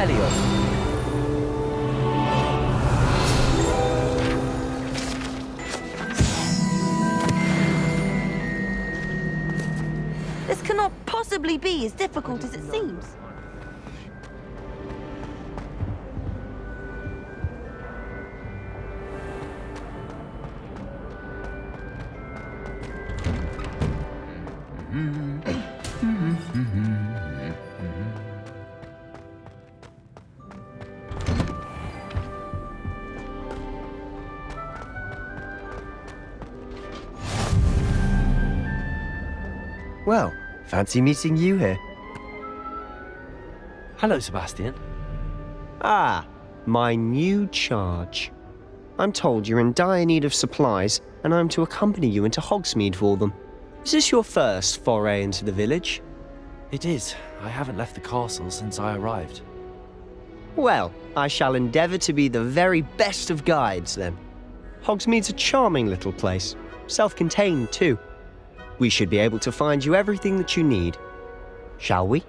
Revelio. This cannot possibly be as difficult as it seems. Well, fancy meeting you here. Hello, Sebastian. Ah, my new charge. I'm told you're in dire need of supplies, and I'm to accompany you into Hogsmeade for them. Is this your first foray into the village? It is. I haven't left the castle since I arrived. Well, I shall endeavour to be the very best of guides, then. Hogsmeade's a charming little place, self-contained too. We should be able to find you everything that you need. Shall we?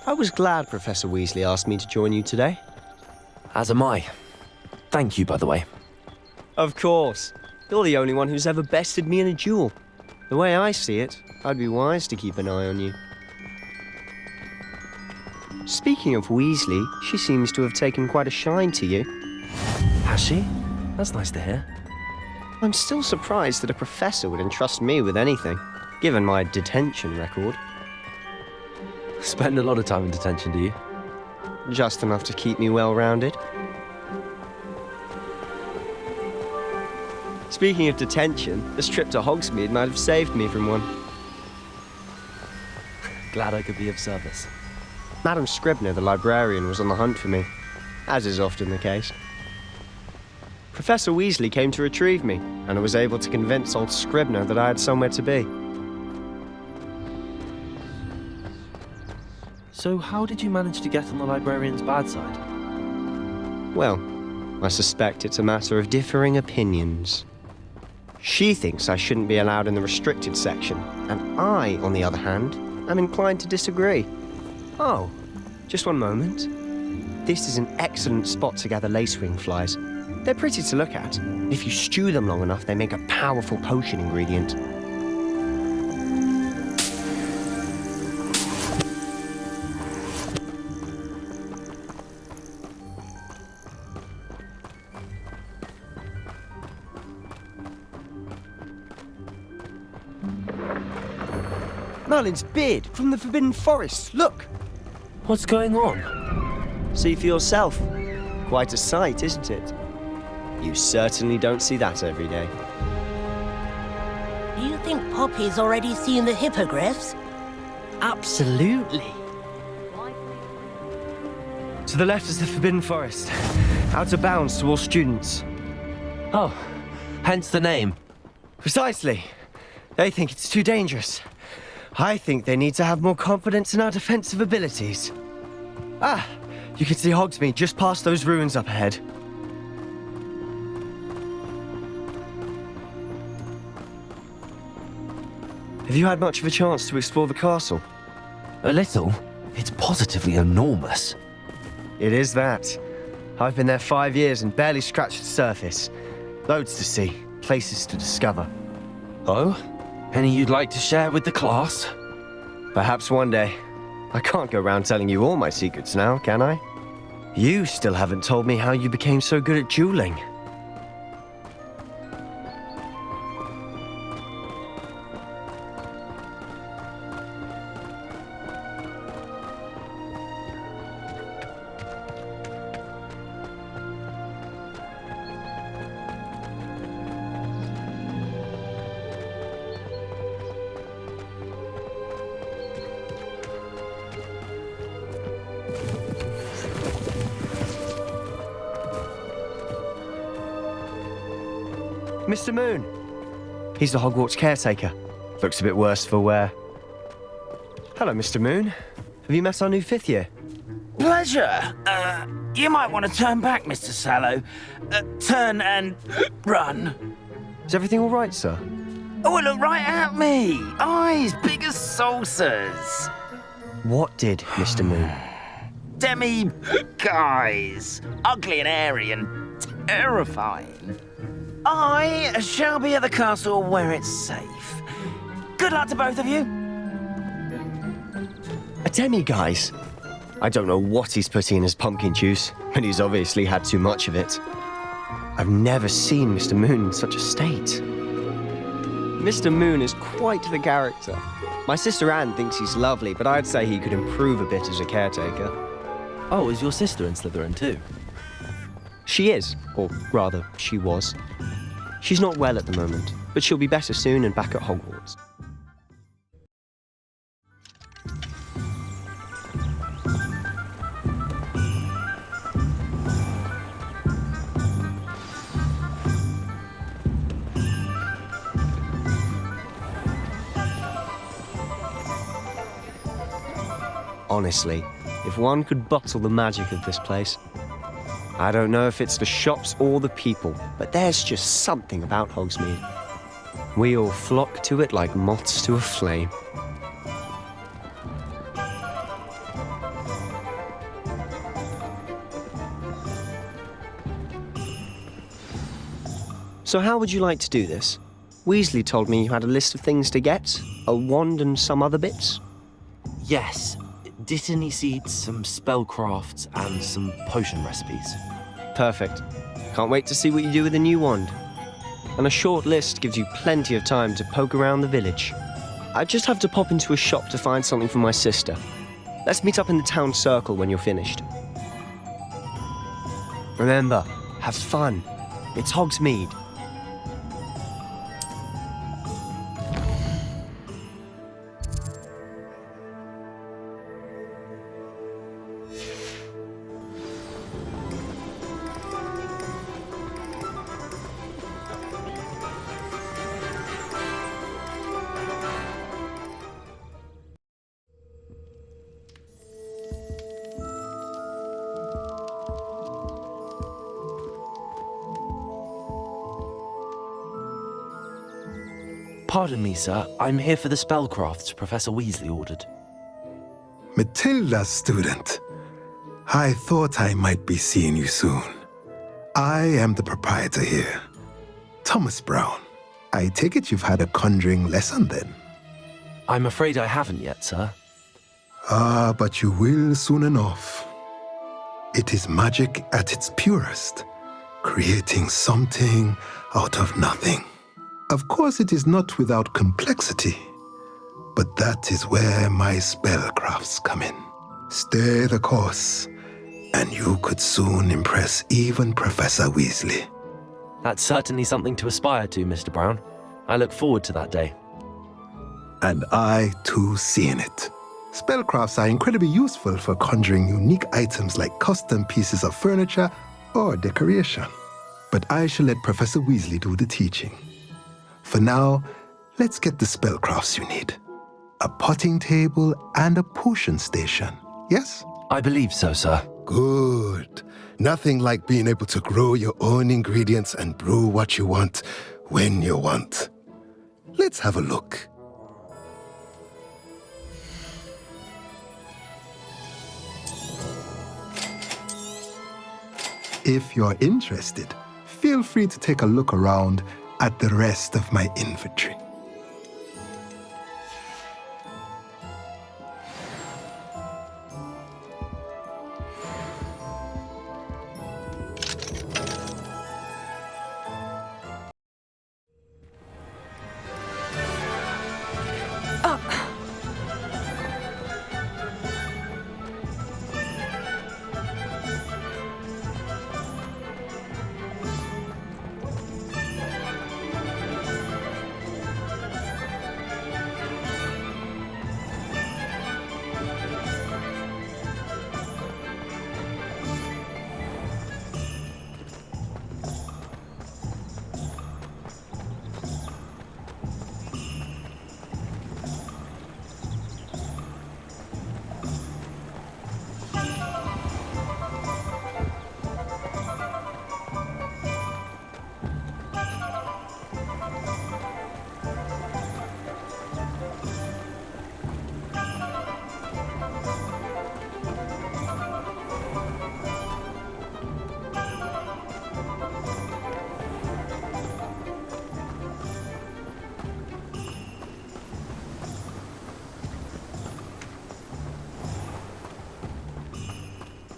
I was glad Professor Weasley asked me to join you today. As am I. Thank you, by the way. Of course. You're the only one who's ever bested me in a duel. The way I see it, I'd be wise to keep an eye on you. Speaking of Weasley, she seems to have taken quite a shine to you. Has she? That's nice to hear. I'm still surprised that a professor would entrust me with anything, given my detention record. Spend a lot of time in detention, do you? Just enough to keep me well-rounded. Speaking of detention, this trip to Hogsmeade might have saved me from one. Glad I could be of service. Madam Scribner, the librarian, was on the hunt for me, as is often the case. Professor Weasley came to retrieve me, and I was able to convince old Scribner that I had somewhere to be. So how did you manage to get on the librarian's bad side? Well, I suspect it's a matter of differing opinions. She thinks I shouldn't be allowed in the restricted section, and I, on the other hand, am inclined to disagree. Oh, just one moment. This is an excellent spot to gather lacewing flies. They're pretty to look at. If you stew them long enough, they make a powerful potion ingredient. Merlin's beard from the Forbidden Forest, look! What's going on? See for yourself. Quite a sight, isn't it? You certainly don't see that every day. Do you think Poppy's already seen the hippogriffs? Absolutely. To the left is the Forbidden Forest. Out of bounds to all students. Oh, hence the name. Precisely. They think it's too dangerous. I think they need to have more confidence in our defensive abilities. Ah, you can see Hogsmeade just past those ruins up ahead. Have you had much of a chance to explore the castle? A little. It's positively enormous. It is that. I've been there 5 years and barely scratched the surface. Loads to see, places to discover. Oh? Any you'd like to share with the class? Perhaps one day. I can't go around telling you all my secrets now, can I? You still haven't told me how you became so good at dueling. Mr. Moon. He's the Hogwarts caretaker. Looks a bit worse for wear. Hello, Mr. Moon. Have you met our new 5th year? Pleasure. You might want to turn back, Mr. Sallow. Turn and run. Is everything all right, sir? Oh, look right at me. Eyes big as saucers. What did, Mr. Moon? Guys. Ugly and airy and terrifying. I shall be at the castle where it's safe. Good luck to both of you. A demi-guise? I don't know what he's putting in his pumpkin juice, but he's obviously had too much of it. I've never seen Mr. Moon in such a state. Mr. Moon is quite the character. My sister Anne thinks he's lovely, but I'd say he could improve a bit as a caretaker. Oh, is your sister in Slytherin too? She is, or rather, she was. She's not well at the moment, but she'll be better soon and back at Hogwarts. Honestly, if one could bottle the magic of this place. I don't know if it's the shops or the people, but there's just something about Hogsmeade. We all flock to it like moths to a flame. So how would you like to do this? Weasley told me you had a list of things to get, a wand and some other bits. Yes. Dittany seeds, some spellcrafts, and some potion recipes. Perfect. Can't wait to see what you do with the new wand. And a short list gives you plenty of time to poke around the village. I just have to pop into a shop to find something for my sister. Let's meet up in the town circle when you're finished. Remember, have fun. It's Hogsmeade. Pardon me, sir. I'm here for the spellcrafts Professor Weasley ordered. Matilda's student. I thought I might be seeing you soon. I am the proprietor here, Thomas Brown. I take it you've had a conjuring lesson then? I'm afraid I haven't yet, sir. Ah, but you will soon enough. It is magic at its purest, creating something out of nothing. Of course, it is not without complexity, but that is where my spellcrafts come in. Stay the course, and you could soon impress even Professor Weasley. That's certainly something to aspire to, Mr. Brown. I look forward to that day. And I, too, seeing it. Spellcrafts are incredibly useful for conjuring unique items like custom pieces of furniture or decoration. But I shall let Professor Weasley do the teaching. For now, let's get the spellcrafts you need. A potting table and a potion station, yes? I believe so, sir. Good. Nothing like being able to grow your own ingredients and brew what you want when you want. Let's have a look. If you're interested, feel free to take a look around at the rest of my inventory.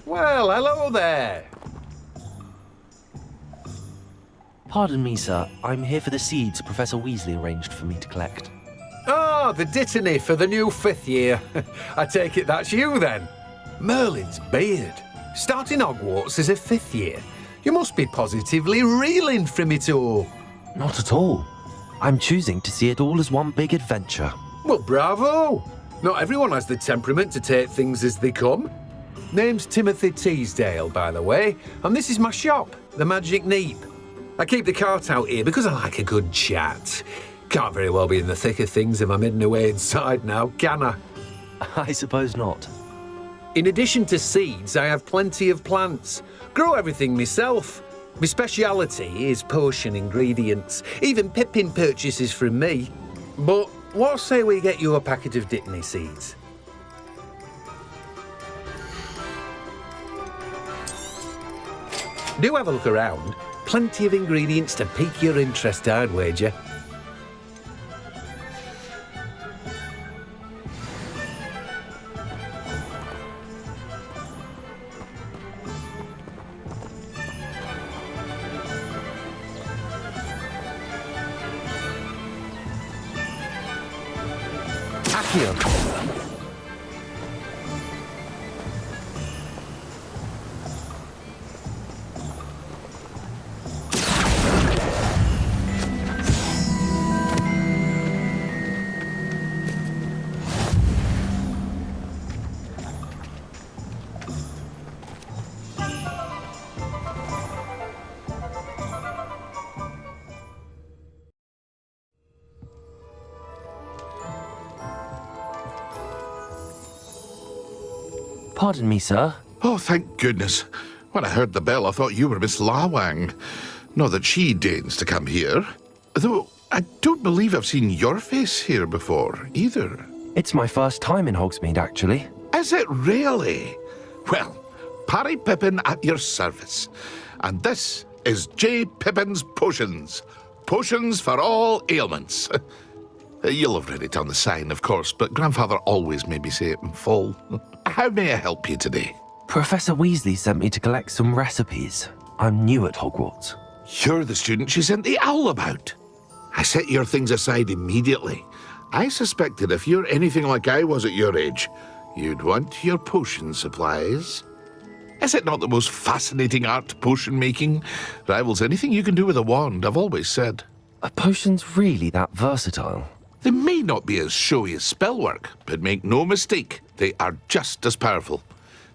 Well, hello there. Pardon me, sir. I'm here for the seeds Professor Weasley arranged for me to collect. Oh, the dittany for the new 5th year. I take it that's you then. Merlin's beard. Starting Hogwarts as a 5th year. You must be positively reeling from it all. Not at all. I'm choosing to see it all as one big adventure. Well, bravo. Not everyone has the temperament to take things as they come. Name's Timothy Teasdale, by the way, and this is my shop, the Magic Neep. I keep the cart out here because I like a good chat. Can't very well be in the thick of things if I'm hidden away inside now, can I? I suppose not. In addition to seeds, I have plenty of plants. Grow everything myself. My speciality is potion ingredients. Even Pippin purchases from me. But what say we get you a packet of Dittany seeds? Do have a look around. Plenty of ingredients to pique your interest, I'd wager. Accio. Pardon me, sir. Oh, thank goodness. When I heard the bell, I thought you were Miss Lawang. Not that she deigns to come here. Though I don't believe I've seen your face here before, either. It's my first time in Hogsmeade, actually. Is it really? Well, Parry Pippin at your service. And this is J. Pippin's Potions. Potions for all ailments. You'll have read it on the sign, of course, but Grandfather always made me say it in full. How may I help you today? Professor Weasley sent me to collect some recipes. I'm new at Hogwarts. You're the student she sent the owl about. I set your things aside immediately. I suspected if you're anything like I was at your age, you'd want your potion supplies. Is it not the most fascinating art, potion making? Rivals anything you can do with a wand, I've always said. Are potions really that versatile? They may not be as showy as spellwork, but make no mistake, they are just as powerful.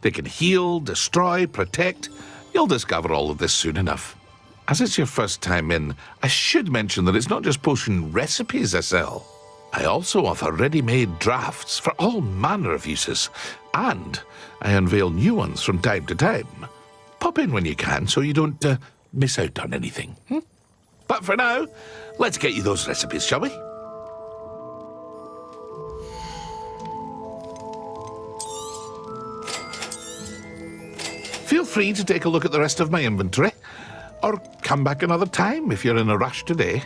They can heal, destroy, protect. You'll discover all of this soon enough. As it's your first time in, I should mention that it's not just potion recipes I sell. I also offer ready-made drafts for all manner of uses, and I unveil new ones from time to time. Pop in when you can so you don't miss out on anything. But for now, let's get you those recipes, shall we? Feel free to take a look at the rest of my inventory, or come back another time if you're in a rush today.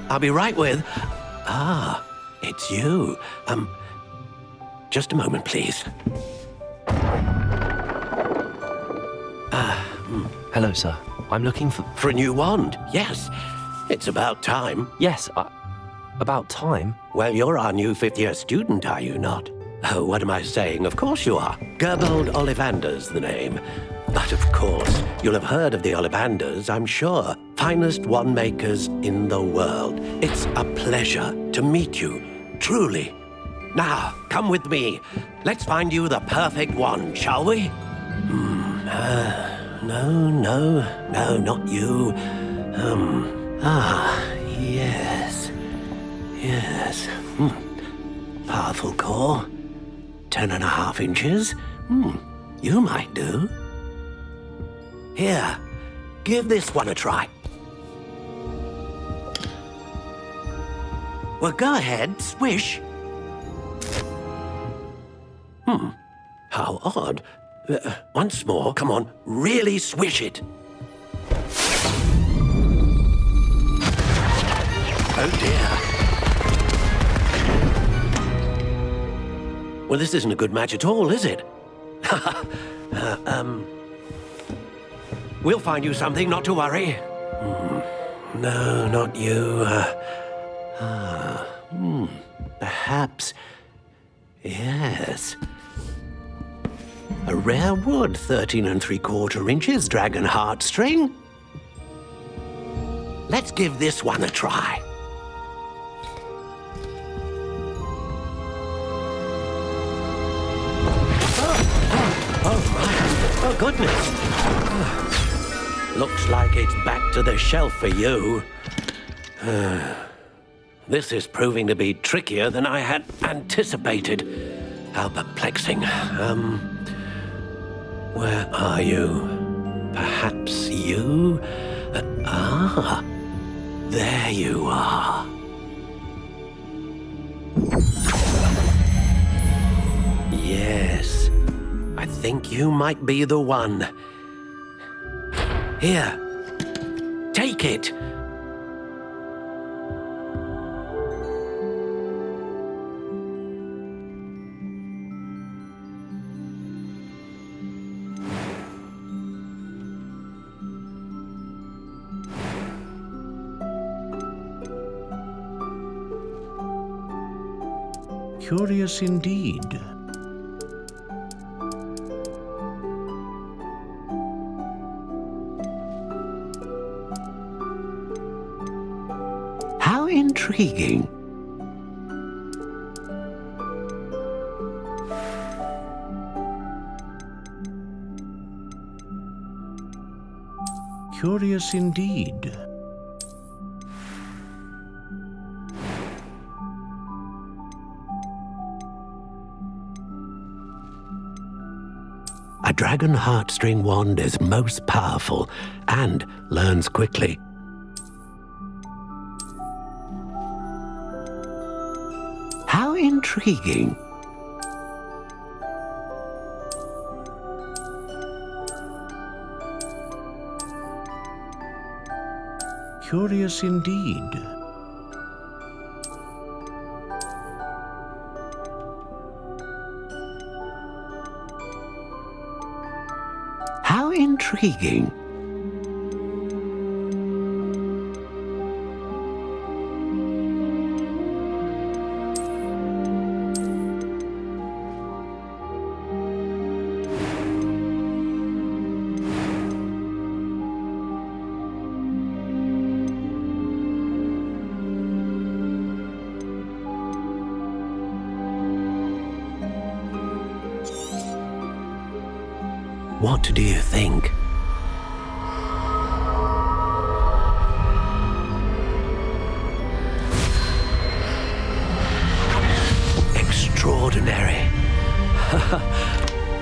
I'll be right with... Ah, it's you. Just a moment, please. Hello, sir. I'm looking for... For a new wand, yes. It's about time. Yes, about time? Well, you're our new fifth-year student, are you not? Oh, what am I saying? Of course you are. Gerbold Ollivander's the name. But of course, you'll have heard of the Ollivanders, I'm sure. Finest wand makers in the world. It's a pleasure to meet you, truly. Now, come with me. Let's find you the perfect wand, shall we? No, not you. Yes. Powerful core. 10.5 inches. You might do. Here, give this one a try. Well, go ahead, swish. How odd. Once more, come on, really swish it. Oh dear. Well, this isn't a good match at all, is it? We'll find you something, not to worry. No, not you. Perhaps. Yes. A rare wood, 13 3/4 inches, dragon heartstring. Let's give this one a try. Oh my. Oh, goodness. Looks like it's back to the shelf for you. This is proving to be trickier than I had anticipated. How perplexing. Where are you? Perhaps you? There you are. Yes, I think you might be the one. Here, take it. Curious indeed. How intriguing. Curious indeed. A dragon heartstring wand is most powerful and learns quickly. How intriguing. Curious indeed. How intriguing. What do you think? Extraordinary.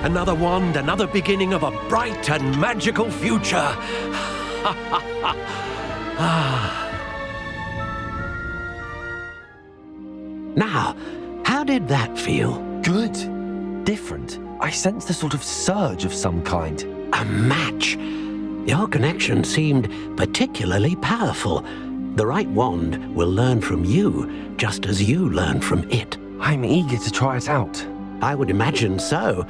Another wand, another beginning of a bright and magical future. Now, how did that feel? Good. Different. I sensed a sort of surge of some kind. A match. Your connection seemed particularly powerful. The right wand will learn from you, just as you learn from it. I'm eager to try it out. I would imagine so.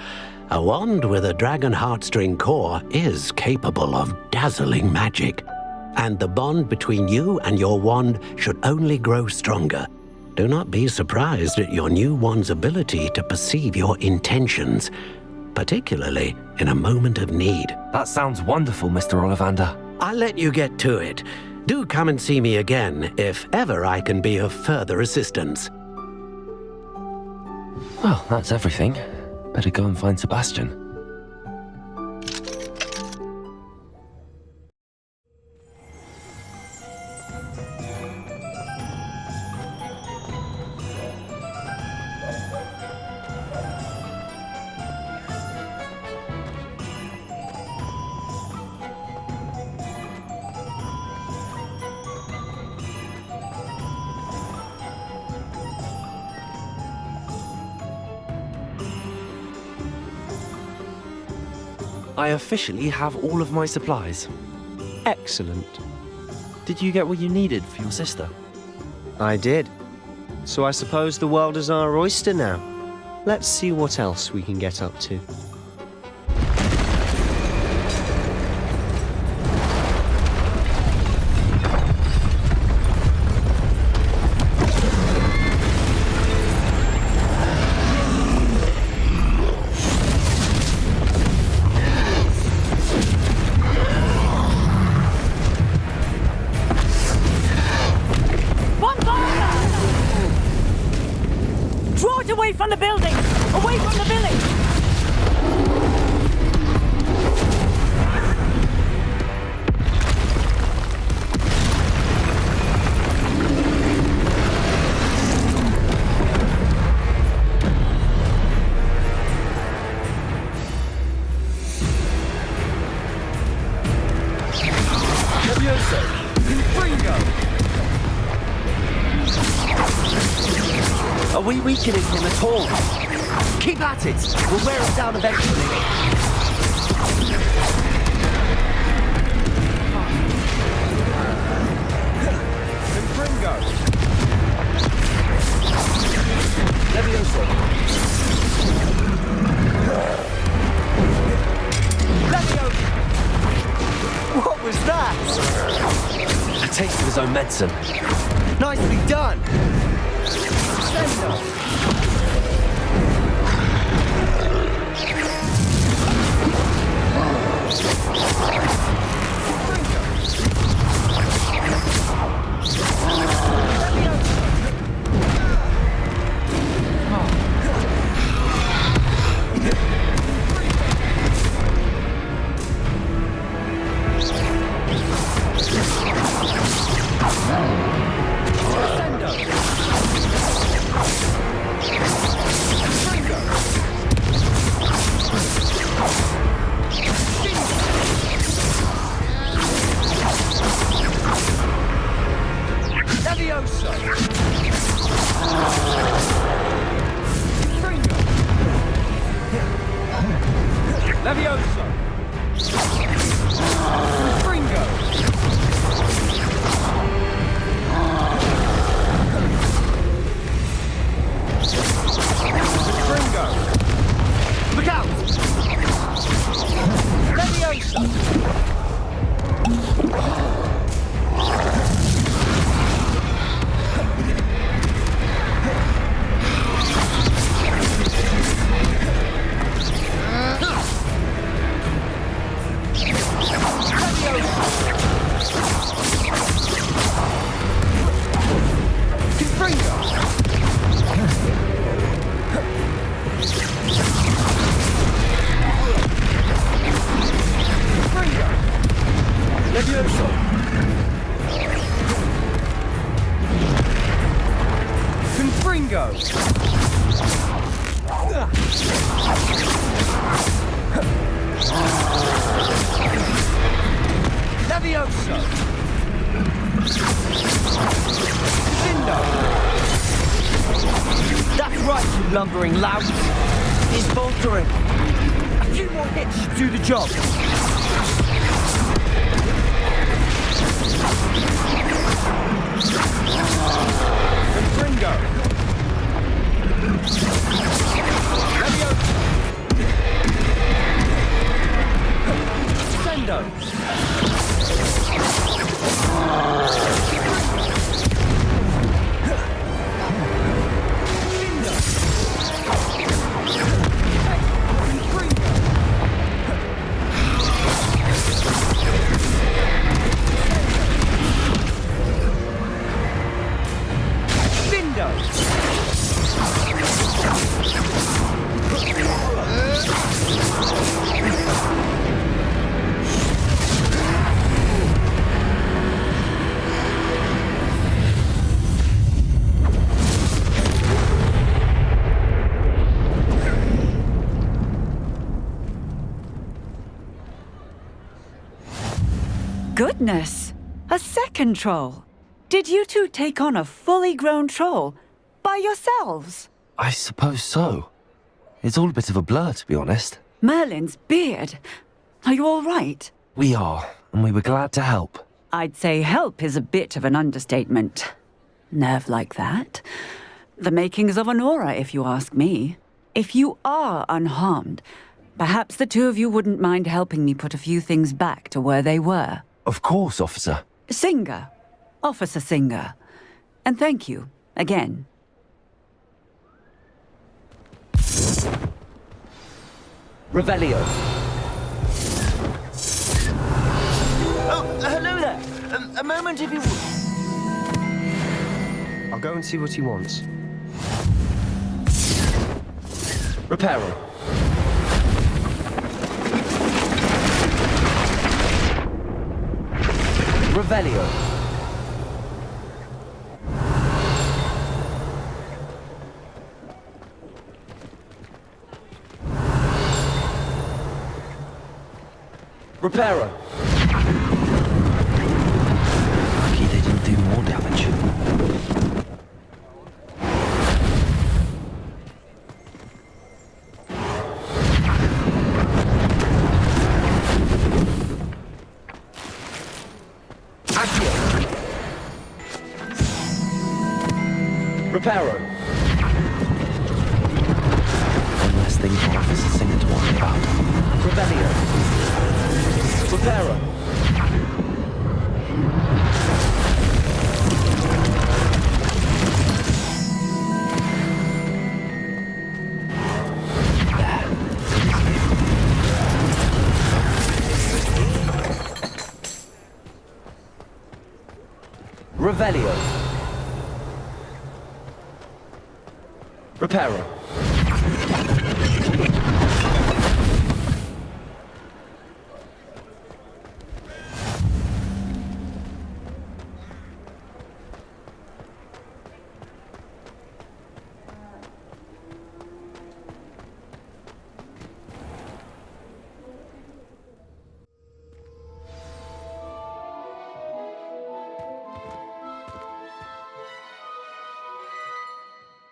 A wand with a dragon heartstring core is capable of dazzling magic. And the bond between you and your wand should only grow stronger. Do not be surprised at your new wand's ability to perceive your intentions, particularly in a moment of need. That sounds wonderful, Mr. Ollivander. I'll let you get to it. Do come and see me again if ever I can be of further assistance. Well, that's everything. Better go and find Sebastian. I officially have all of my supplies. Excellent. Did you get what you needed for your sister? I did. So I suppose the world is our oyster now. Let's see what else we can get up to. Away from the building! Away from the village! Are we weakening him at all? Keep at it! We'll wear him down eventually. Confringo! Levioso! Levioso! What was that? A taste of his own medicine. Nicely done! lumbering lout. He's faltering. A few more hits should do the job. Ringo. Sendo. Goodness! A second troll! Did you two take on a fully grown troll by yourselves? I suppose so. It's all a bit of a blur, to be honest. Merlin's beard. Are you all right? We are, and we were glad to help. I'd say help is a bit of an understatement. Nerve like that. The makings of an aura, if you ask me. If you are unharmed, perhaps the two of you wouldn't mind helping me put a few things back to where they were. Of course, officer. Singer. Officer Singer. And thank you, again. Revelio. Oh, hello there. A moment if you would. I'll go and see what he wants. Reparo. Revelio. Reparo. Lucky they didn't do more damage. Reparo. One less thing for Officer Singer to worry about. Revelio. Reparo. Revelio. Reparo.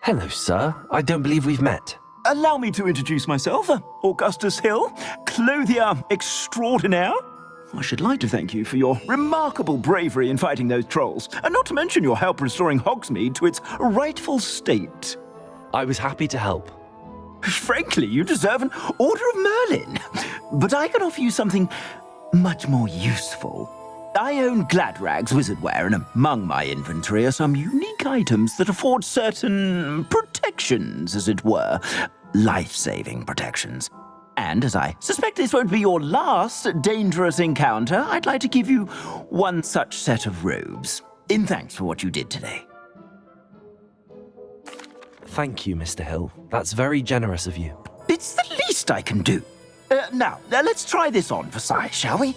Hello, sir. I don't believe we've met. Allow me to introduce myself, Augustus Hill, clothier extraordinaire. I should like to thank you for your remarkable bravery in fighting those trolls, and not to mention your help restoring Hogsmeade to its rightful state. I was happy to help. Frankly, you deserve an Order of Merlin. But I can offer you something much more useful. I own Gladrag's wizardware, and among my inventory are some unique items that afford certain protections, as it were. Life-saving protections. And as I suspect this won't be your last dangerous encounter, I'd like to give you one such set of robes, in thanks for what you did today. Thank you, Mr. Hill. That's very generous of you. It's the least I can do. Now, let's try this on for size, shall we?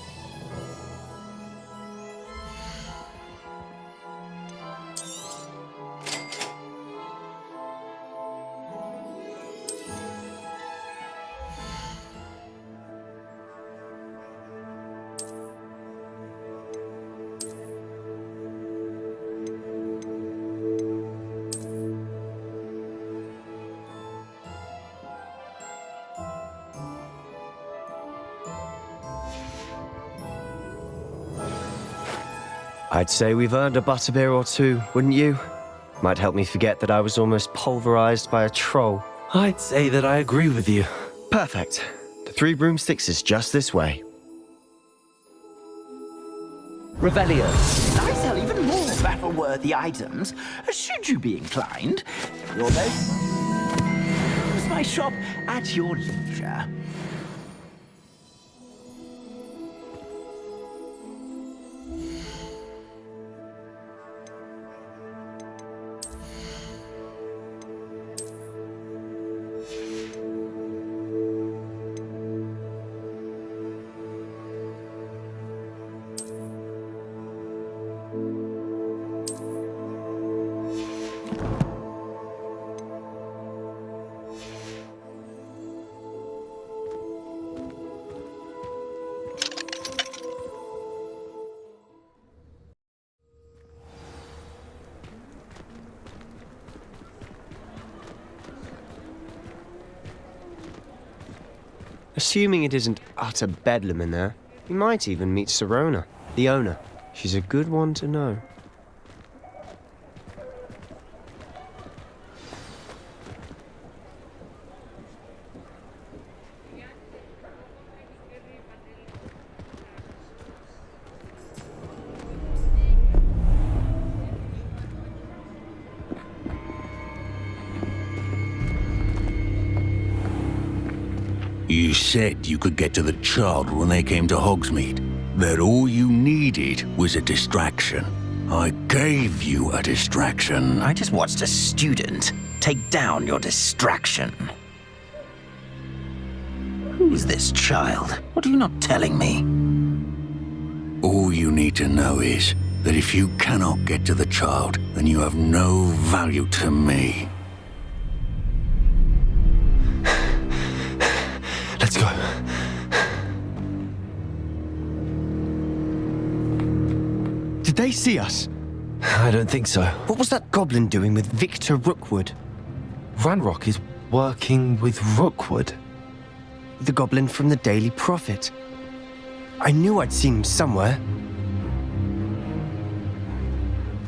I'd say we've earned a butterbeer or two, wouldn't you? Might help me forget that I was almost pulverized by a troll. I'd say that I agree with you. Perfect. The 3 broomsticks is just this way. Revelio. I sell even more battle-worthy items, should you be inclined. You'll use my shop at your leisure. Assuming it isn't utter bedlam in there, you might even meet Sirona, the owner. She's a good one to know. You said you could get to the child when they came to Hogsmeade. That all you needed was a distraction. I gave you a distraction. I just watched a student take down your distraction. Who is this child? What are you not telling me? All you need to know is that if you cannot get to the child, then you have no value to me. Let's go. Did they see us? I don't think so. What was that goblin doing with Victor Rookwood? Ranrock is working with Rookwood. The goblin from the Daily Prophet. I knew I'd seen him somewhere.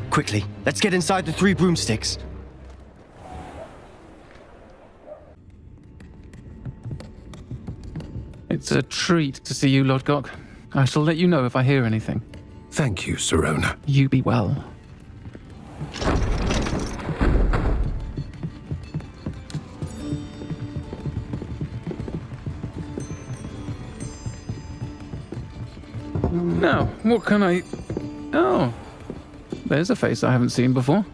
Quickly, let's get inside the 3 broomsticks. It's a treat to see you, Lodgok. I shall let you know if I hear anything. Thank you, Sirona. You be well. Now, what can I... Oh, there's a face I haven't seen before.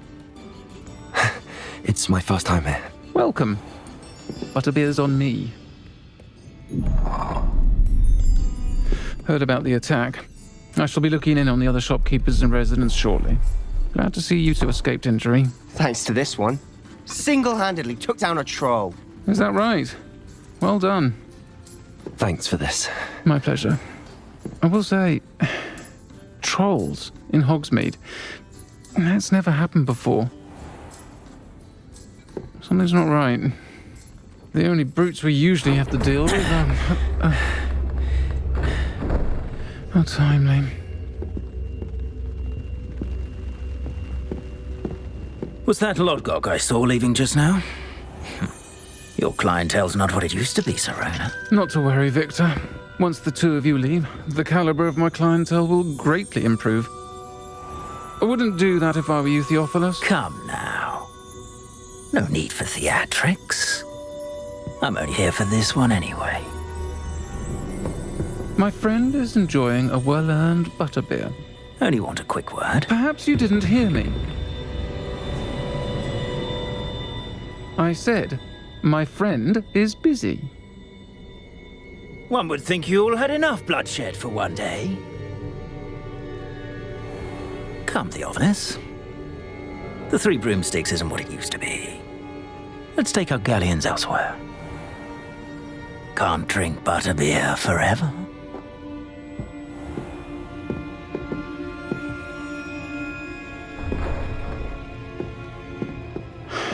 It's my first time here. Welcome. Butterbeer's on me. Heard about the attack. I shall be looking in on the other shopkeepers and residents shortly. Glad to see you two escaped injury. Thanks to this one. Single-handedly took down a troll. Is that right? Well done. Thanks for this. My pleasure. I will say, trolls in Hogsmeade. That's never happened before. Something's not right. The only brutes we usually have to deal with are... How timely. Was that Lodgok I saw leaving just now? Your clientele's not what it used to be, Sirona. Not to worry, Victor. Once the 2 of you leave, the caliber of my clientele will greatly improve. I wouldn't do that if I were you, Theophilus. Come now. No need for theatrics. I'm only here for this one anyway. My friend is enjoying a well-earned butterbeer. Only want a quick word. Perhaps you didn't hear me. I said, my friend is busy. One would think you all had enough bloodshed for one day. Come, Theophilus. The 3 broomsticks isn't what it used to be. Let's take our galleons elsewhere. Can't drink butterbeer forever.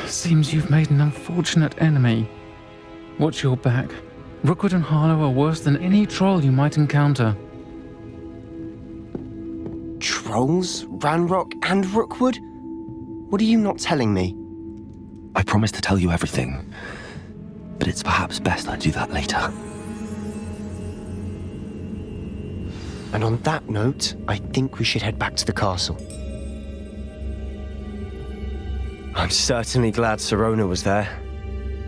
Seems you've made an unfortunate enemy. Watch your back. Rookwood and Harlow are worse than any troll you might encounter. Trolls, Ranrock, and Rookwood? What are you not telling me? I promised to tell you everything, but it's perhaps best I do that later. And on that note, I think we should head back to the castle. I'm certainly glad Sirona was there.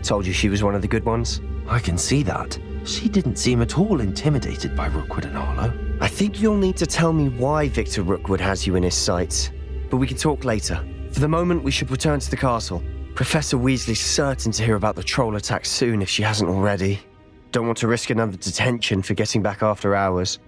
Told you she was one of the good ones. I can see that. She didn't seem at all intimidated by Rookwood and Arlo. I think you'll need to tell me why Victor Rookwood has you in his sights. But we can talk later. For the moment, we should return to the castle. Professor Weasley's certain to hear about the troll attack soon if she hasn't already. Don't want to risk another detention for getting back after hours.